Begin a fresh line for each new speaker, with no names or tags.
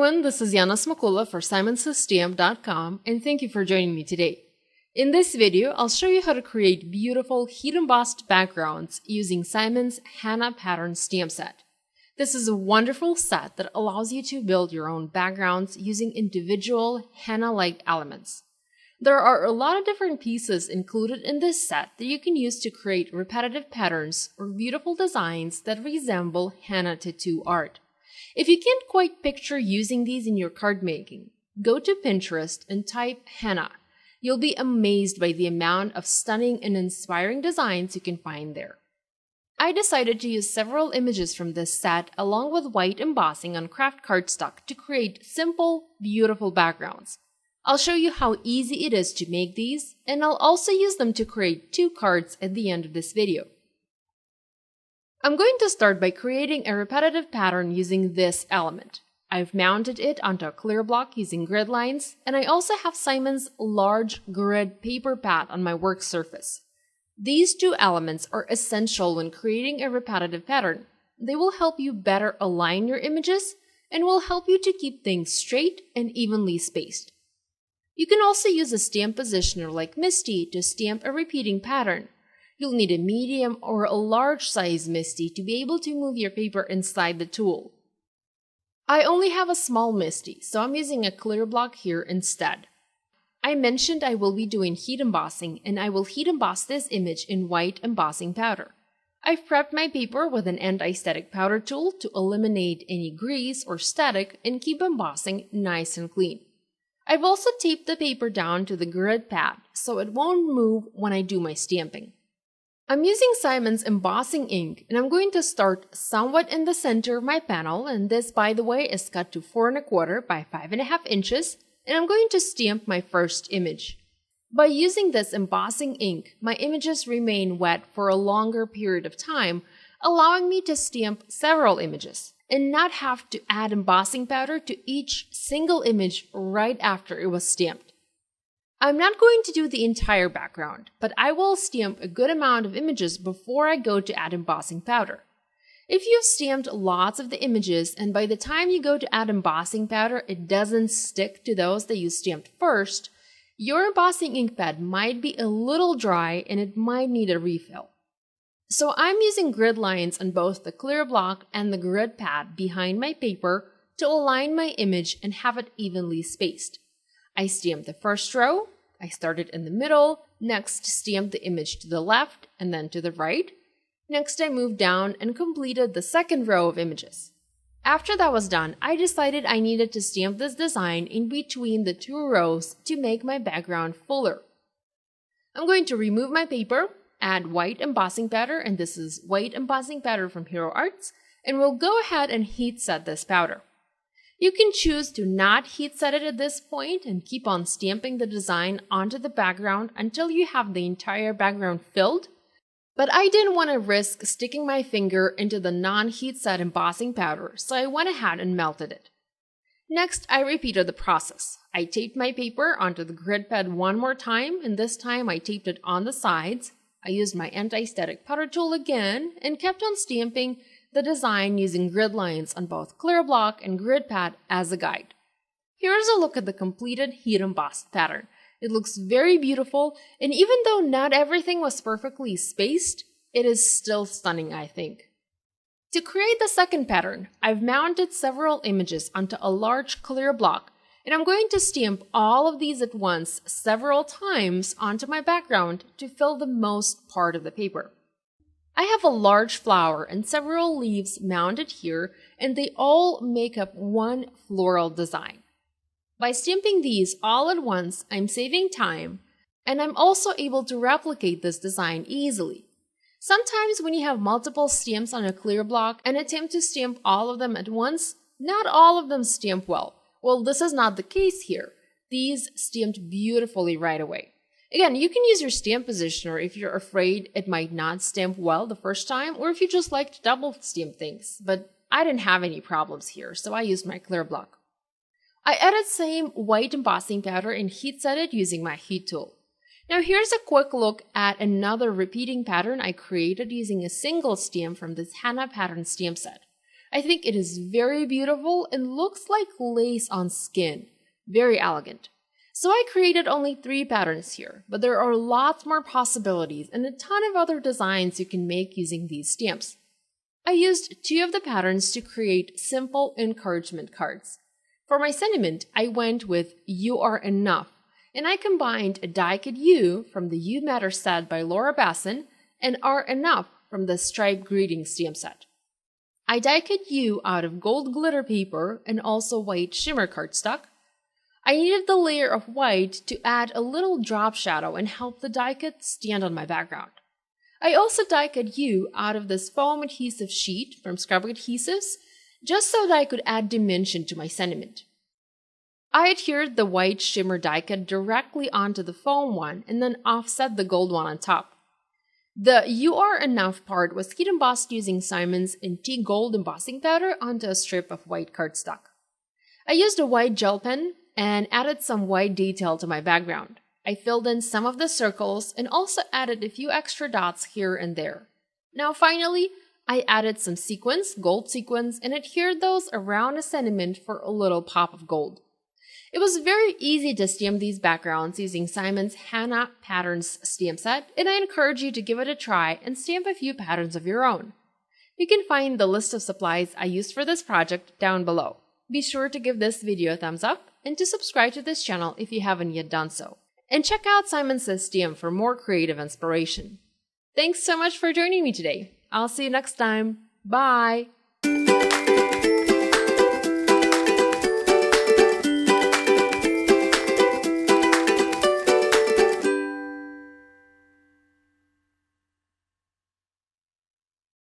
everyone, this is Yana Smakula for SimonsStamp.com and thank you for joining me today. In this video, I'll show you how to create beautiful heat embossed backgrounds using Simon's Henna pattern stamp set. This is a wonderful set that allows you to build your own backgrounds using individual henna-like elements. There are a lot of different pieces included in this set that you can use to create repetitive patterns or beautiful designs that resemble henna tattoo art. If you can't quite picture using these in your card making, go to Pinterest and type henna. You'll be amazed by the amount of stunning and inspiring designs you can find there. I decided to use several images from this set along with white embossing on craft cardstock to create simple, beautiful backgrounds. I'll show you how easy it is to make these, and I'll also use them to create 2 cards at the end of this video. I'm going to start by creating a repetitive pattern using this element. I've mounted it onto a clear block using grid lines, and I also have Simon's large grid paper pad on my work surface. These 2 elements are essential when creating a repetitive pattern. They will help you better align your images and will help you to keep things straight and evenly spaced. You can also use a stamp positioner like Misty to stamp a repeating pattern. You'll need a medium or a large size Misty to be able to move your paper inside the tool. I only have a small Misty, so I'm using a clear block here instead. I mentioned I will be doing heat embossing, and I will heat emboss this image in white embossing powder. I've prepped my paper with an anti-static powder tool to eliminate any grease or static and keep embossing nice and clean. I've also taped the paper down to the grid pad so it won't move when I do my stamping. I'm using Simon's embossing ink, and I'm going to start somewhat in the center of my panel, and this, by the way, is cut to 4 1/4 by 5 1/2 inches, and I'm going to stamp my first image. By using this embossing ink, my images remain wet for a longer period of time, allowing me to stamp several images and not have to add embossing powder to each single image right after it was stamped. I'm not going to do the entire background, but I will stamp a good amount of images before I go to add embossing powder. If you've stamped lots of the images and by the time you go to add embossing powder it doesn't stick to those that you stamped first, your embossing ink pad might be a little dry and it might need a refill. So I'm using grid lines on both the clear block and the grid pad behind my paper to align my image and have it evenly spaced. I stamped the first row, I started in the middle, next stamped the image to the left and then to the right. Next I moved down and completed the second row of images. After that was done, I decided I needed to stamp this design in between the 2 rows to make my background fuller. I'm going to remove my paper, add white embossing powder, and this is white embossing powder from Hero Arts, and we'll go ahead and heat set this powder. You can choose to not heat set it at this point and keep on stamping the design onto the background until you have the entire background filled, but I didn't want to risk sticking my finger into the non-heat set embossing powder, so I went ahead and melted it. Next, I repeated the process. I taped my paper onto the grid pad one more time, and this time I taped it on the sides. I used my anti-static powder tool again and kept on stamping the design using grid lines on both clear block and grid pad as a guide. Here's a look at the completed heat embossed pattern. It looks very beautiful, and even though not everything was perfectly spaced, it is still stunning, I think. To create the second pattern, I've mounted several images onto a large clear block, and I'm going to stamp all of these at once several times onto my background to fill the most part of the paper. I have a large flower and several leaves mounted here, and they all make up one floral design. By stamping these all at once, I'm saving time, and I'm also able to replicate this design easily. Sometimes when you have multiple stamps on a clear block and attempt to stamp all of them at once, not all of them stamp well. Well, this is not the case here. These stamped beautifully right away. Again, you can use your stamp positioner if you're afraid it might not stamp well the first time, or if you just like to double stamp things, but I didn't have any problems here, so I used my clear block. I added same white embossing powder and heat set it using my heat tool. Now here's a quick look at another repeating pattern I created using a single stamp from this Henna pattern stamp set. I think it is very beautiful and looks like lace on skin. Very elegant. So I created only 3 patterns here, but there are lots more possibilities and a ton of other designs you can make using these stamps. I used 2 of the patterns to create simple encouragement cards. For my sentiment, I went with "You Are Enough," and I combined a die-cut U from the You Matter set by Laura Basson and Are Enough from the Stripe Greeting stamp set. I die-cut U out of gold glitter paper and also white shimmer cardstock. I needed the layer of white to add a little drop shadow and help the die-cut stand on my background. I also die-cut U out of this foam adhesive sheet from Scrapbook Adhesives, just so that I could add dimension to my sentiment. I adhered the white shimmer die-cut directly onto the foam one and then offset the gold one on top. The "You Are Enough" part was heat embossed using Simon's antique gold embossing powder onto a strip of white cardstock. I used a white gel pen and added some white detail to my background. I filled in some of the circles and also added a few extra dots here and there. Now finally, I added some sequins, gold sequins, and adhered those around a sentiment for a little pop of gold. It was very easy to stamp these backgrounds using Simon's Henna Patterns stamp set, and I encourage you to give it a try and stamp a few patterns of your own. You can find the list of supplies I used for this project down below. Be sure to give this video a thumbs up and to subscribe to this channel if you haven't yet done so. And check out Simon Says Stamp for more creative inspiration. Thanks so much for joining me today. I'll see you next time. Bye!